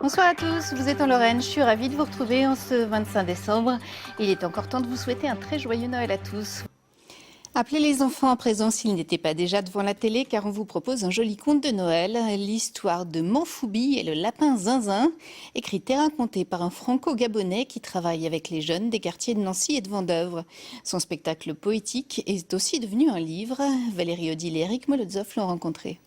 Bonsoir à tous, vous êtes en Lorraine, je suis ravie de vous retrouver en ce 25 décembre. Il est encore temps de vous souhaiter un très joyeux Noël à tous. Appelez les enfants à présent s'ils n'étaient pas déjà devant la télé, car on vous propose un joli conte de Noël, l'histoire de Manfoubi et le lapin Zinzin, écrite et racontée par un franco-gabonais qui travaille avec les jeunes des quartiers de Nancy et de Vendeuvre. Son spectacle poétique est aussi devenu un livre. Valérie Odile et Eric Molotov l'ont rencontré.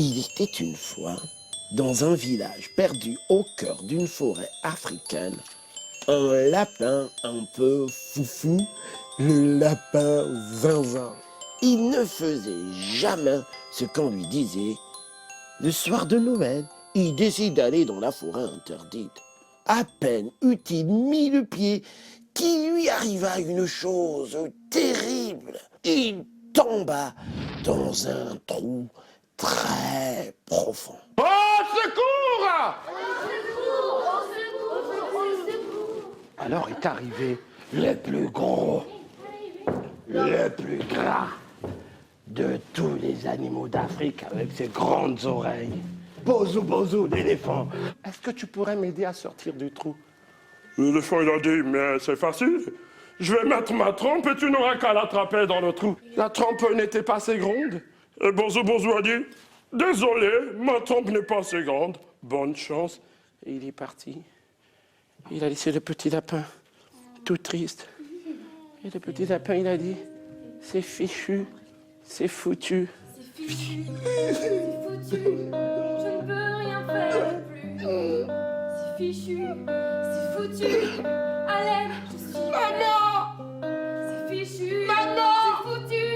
Il était une fois, dans un village perdu au cœur d'une forêt africaine, un lapin un peu foufou, le lapin Zinzin. Il ne faisait jamais ce qu'on lui disait. Le soir de Noël, il décide d'aller dans la forêt interdite. À peine eut-il mis le pied qu'il lui arriva une chose terrible. Il tomba dans un trou très profond. Au secours! Alors est arrivé le plus gros, le plus gras de tous les animaux d'Afrique avec ses grandes oreilles. Bozo, bozo, l'éléphant. Est-ce que tu pourrais m'aider à sortir du trou? L'éléphant, il a dit, mais c'est facile. Je vais mettre ma trompe et tu n'auras qu'à l'attraper dans le trou. La trompe n'était pas assez grande. Et Bozo Bozo a dit, désolé, ma trompe n'est pas assez grande. Bonne chance. Et il est parti. Il a laissé le petit lapin tout triste. Et le petit lapin, il a dit, c'est fichu, c'est foutu. C'est fichu, c'est foutu, je ne peux rien faire plus. C'est fichu, c'est foutu, à l'aide, je suis maman. C'est fichu, maman. C'est foutu,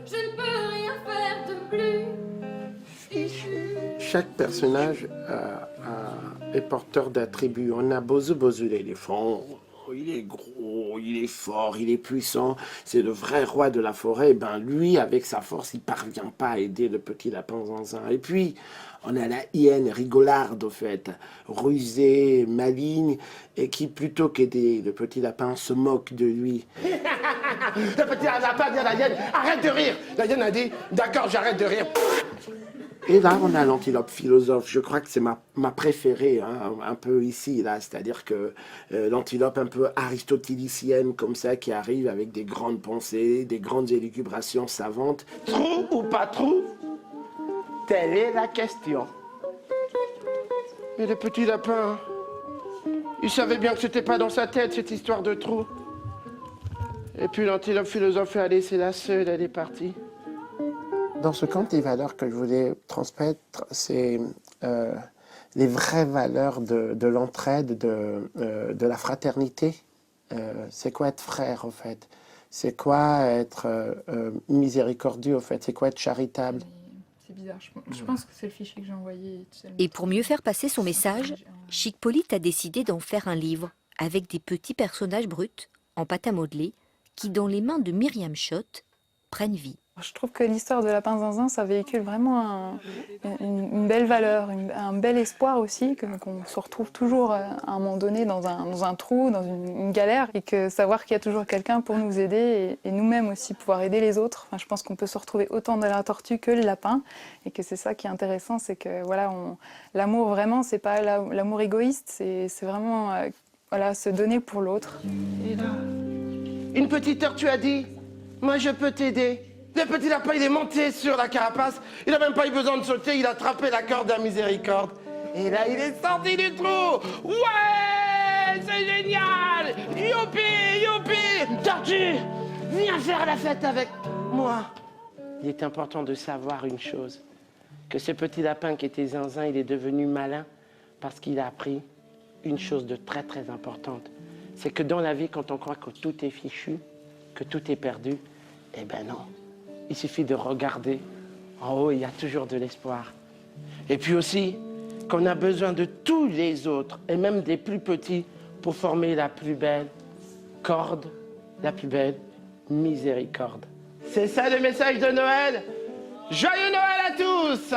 je ne peux rien faire de plus. Fichu. Chaque personnage est porteur d'attributs. On a Bozo Bozo l'éléphant. Il est gros, il est fort, il est puissant. C'est le vrai roi de la forêt. Et ben lui, avec sa force, il parvient pas à aider le petit lapin Zinzin. Et puis, on a la hyène rigolarde, au fait, rusée, maligne, et qui, plutôt qu'aider le petit lapin, se moque de lui. Le petit lapin dit à la hyène, arrête de rire. La hyène a dit, d'accord, j'arrête de rire. Et là, on a l'antilope philosophe. Je crois que c'est ma préférée, hein, un peu ici, là. C'est-à-dire que l'antilope un peu aristotélicienne, comme ça, qui arrive avec des grandes pensées, des grandes élucubrations savantes. Trou ou pas trou? Telle est la question. Mais le petit lapin, il savait bien que c'était pas dans sa tête, cette histoire de trou. Et puis l'antilope philosophe est allée, c'est la seule, elle est partie. Dans ce conte, les valeurs que je voulais transmettre, c'est les vraies valeurs de l'entraide, de la fraternité. C'est quoi être frère, au fait? C'est quoi être miséricordieux, au fait? C'est quoi être charitable? C'est bizarre, je pense que c'est le fichier que j'ai envoyé. Et pour mieux faire passer son message, Chic Polite a décidé d'en faire un livre avec des petits personnages bruts, en pâte à modeler, qui, dans les mains de Myriam Schott, prennent vie. Je trouve que l'histoire de Lapin Zinzin, ça véhicule vraiment une belle valeur, un bel espoir aussi, qu'on se retrouve toujours à un moment donné dans un trou, dans une galère, et que savoir qu'il y a toujours quelqu'un pour nous aider, et nous-mêmes aussi pouvoir aider les autres. Enfin, je pense qu'on peut se retrouver autant dans la tortue que le lapin, et que c'est ça qui est intéressant, c'est que voilà, l'amour vraiment, c'est pas l'amour égoïste, c'est vraiment voilà, se donner pour l'autre. Et là, une petite heure, tu as dit, moi je peux t'aider. Le petit lapin, il est monté sur la carapace, il n'a même pas eu besoin de sauter, il a attrapé la corde de la miséricorde. Et là, il est sorti du trou. Ouais, c'est génial. Youpi, youpi. Tortue, viens faire la fête avec moi. Il est important de savoir une chose, que ce petit lapin qui était zinzin, il est devenu malin parce qu'il a appris une chose de très très importante. C'est que dans la vie, quand on croit que tout est fichu, que tout est perdu, eh ben non. Il suffit de regarder. En haut, il y a toujours de l'espoir. Et puis aussi, qu'on a besoin de tous les autres, et même des plus petits, pour former la plus belle corde, la plus belle miséricorde. C'est ça le message de Noël. Joyeux Noël à tous!